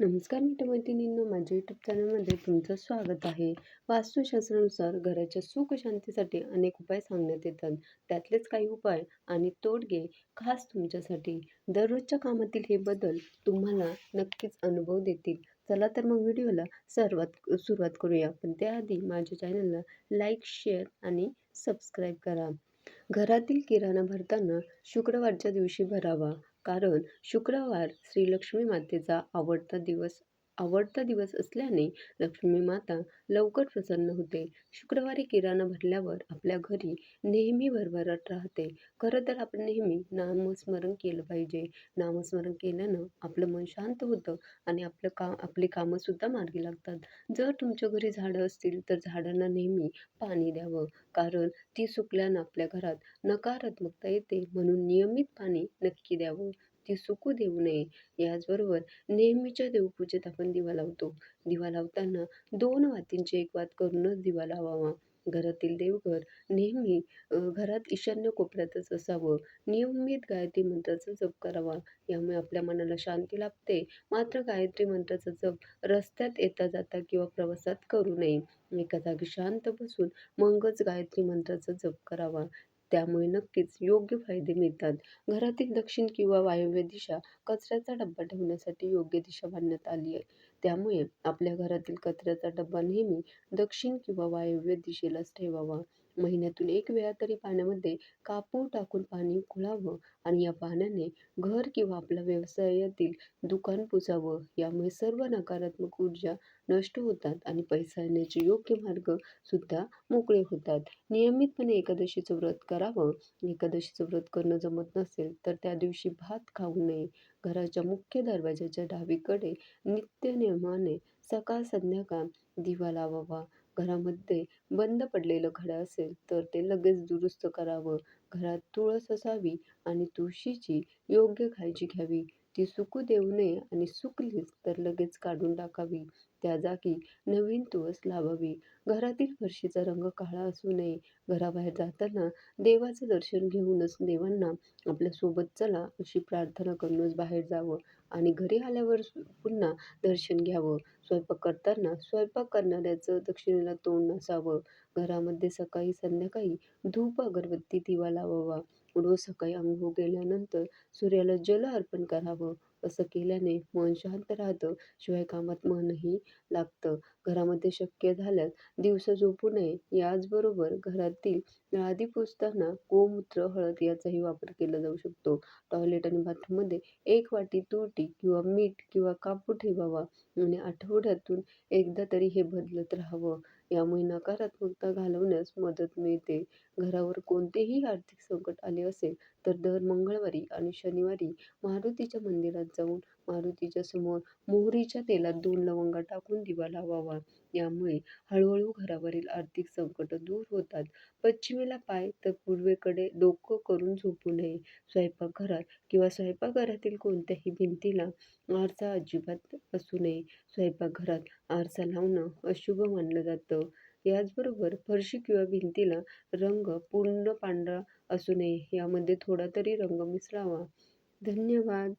नमस्कार मित्रमैत्रिणींनो, माझ्या यूट्यूब चॅनलमध्ये तुमचं स्वागत आहे. वास्तुशास्त्रानुसार घराच्या सुख शांतीसाठी अनेक उपाय सांगण्यात येतात. त्यातलेच काही उपाय आणि तोडगे खास तुमच्यासाठी. दररोजच्या कामातील हे बदल तुम्हाला नक्कीच अनुभव देतील. चला तर मग व्हिडिओला सुरुवात करूया. पण त्याआधी माझ्या चॅनलला लाईक, शेअर आणि सबस्क्राईब करा. घरातील किराणा भरताना शुक्रवारच्या दिवशी भरावा, कारण शुक्रवार श्री लक्ष्मी मातेचा आवडता दिवस असल्याने लक्ष्मी माता लवकर प्रसन्न होते. शुक्रवारी किराणा भरल्यावर आपल्या घरी नेहमी भरभराट राहते. खरं तर आपण नेहमी नामस्मरण केलं पाहिजे. नामस्मरण केल्यानं आपलं मन शांत होतं आणि आपली कामंसुद्धा मार्गी लागतात. जर तुमच्या घरी झाडं असतील तर झाडांना नेहमी पाणी द्यावं, कारण ती सुकल्यानं आपल्या घरात नकारात्मकता येते. म्हणून नियमित पाणी नक्की द्यावं, ती सुकू देऊ नये. याचबरोबर नेहमीच्या देवपूजेत आपण दिवा लावतो. दिवा लावताना 2 वातींची एक वात करूनच दिवा लावावा. घरातील देवघर नेहमी घरात ईशान्य कोपऱ्यातच असावं. नियमित गायत्री मंत्राचा जप करावा. यामुळे आपल्या मनाला शांती लाभते. मात्र गायत्री मंत्राचा जप रस्त्यात येता जाता किंवा प्रवासात करू नये. एका जागी शांत बसून मगच गायत्री मंत्राचा जप करावा. त्यामुळे नक्कीच योग्य फायदे मिळतात. घरातील दक्षिण किंवा वायव्य दिशा कचऱ्याचा डब्बा ठेवण्यासाठी योग्य दिशा मानण्यात आली आहे. त्यामुळे आपल्या घरातील कचऱ्याचा डब्बा नेहमी दक्षिण किंवा वायव्य दिशेलाच ठेवावा. महिन्यातून एक वेळा तरी पाण्यामध्ये कापूर टाकून पाणी उकळावं आणि या पाण्याने घर किंवा आपल्या व्यवसायातील दुकान पुसावं. यामुळे सर्व नकारात्मक ऊर्जा नष्ट होतात आणि पैसा येण्याचे योग्य मार्ग सुद्धा मोकळे होतात. नियमितपणे एकादशीचं व्रत करावं. एकादशीचं व्रत करणं जमत नसेल तर त्या दिवशी भात खाऊ नये. घराच्या मुख्य दरवाजाच्या डावीकडे नित्यनेमाने सकाळ संध्याकाळ दिवा लावावा. घरामध्ये बंद पडलेलं घडं असेल तर ते लगेच दुरुस्त करावं. घरात तुळस असावी आणि तुळशीची योग्य काळजी घ्यावी. ती सुकू देऊ नये आणि सुकलीच तर लगेच काढून टाकावी. त्या जागी नवीन तुळस लावावी. घरातील फरशीचा रंग काळा असू नये. घराबाहेर जाताना देवाचं दर्शन घेऊनच देवांना आपल्यासोबत चला अशी प्रार्थना करूनच बाहेर जावं आणि घरी आल्यावर पुन्हा दर्शन घ्यावं. स्वयंपाक करताना स्वयंपाक करणाऱ्याचं दक्षिणेला तोंड नसावं. घरामध्ये सकाळी संध्याकाळी धूप अगरबत्ती दिवा लावावा. रोज सकाळी अंघोळ केल्यानंतर सूर्याला जल अर्पण करावं. असं केल्याने मन शांत राहतं, शिवाय कामात मनही लागतं. घरामध्ये शक्य झाल्यास दिवसा झोपू नये. याचबरोबर घरातील लादी पुसताना गोमूत्र, हळद याचाही वापर केला जाऊ शकतो. टॉयलेट आणि बाथरूममध्ये 1 वाटी तुरटी किंवा मीठ किंवा कापूर ठेवावा आणि आठवड्यातून एकदा तरी हे बदलत राहावं. यामुळे नकारात्मकता घालवण्यास मदत मिळते. घरावर कोणतेही आर्थिक संकट आले असेल तर दर मंगळवारी आणि शनिवारी मारुतीच्या मंदिरात जाऊन मारुतीच्या समोर मोहरीच्या तेलात 2 लवंगा टाकून दिवा लावावा. यामुळे हळूहळू घरावरील आर्थिक संकट दूर होतात. पश्चिमेला पाय तर पूर्वेकडे डोकं करून झोपू नये. स्वयंपाकघरात किंवा स्वयंपाकघरातील कोणत्याही भिंतीला आरसा अजिबात असू नये. स्वयंपाकघरात आरसा लावणं अशुभ मानलं जातं. याचबरोबर फरशी किंवा भिंतीला रंग पूर्ण पांढरा असू नये. यामध्ये थोडा तरी रंग मिसळावा. धन्यवाद.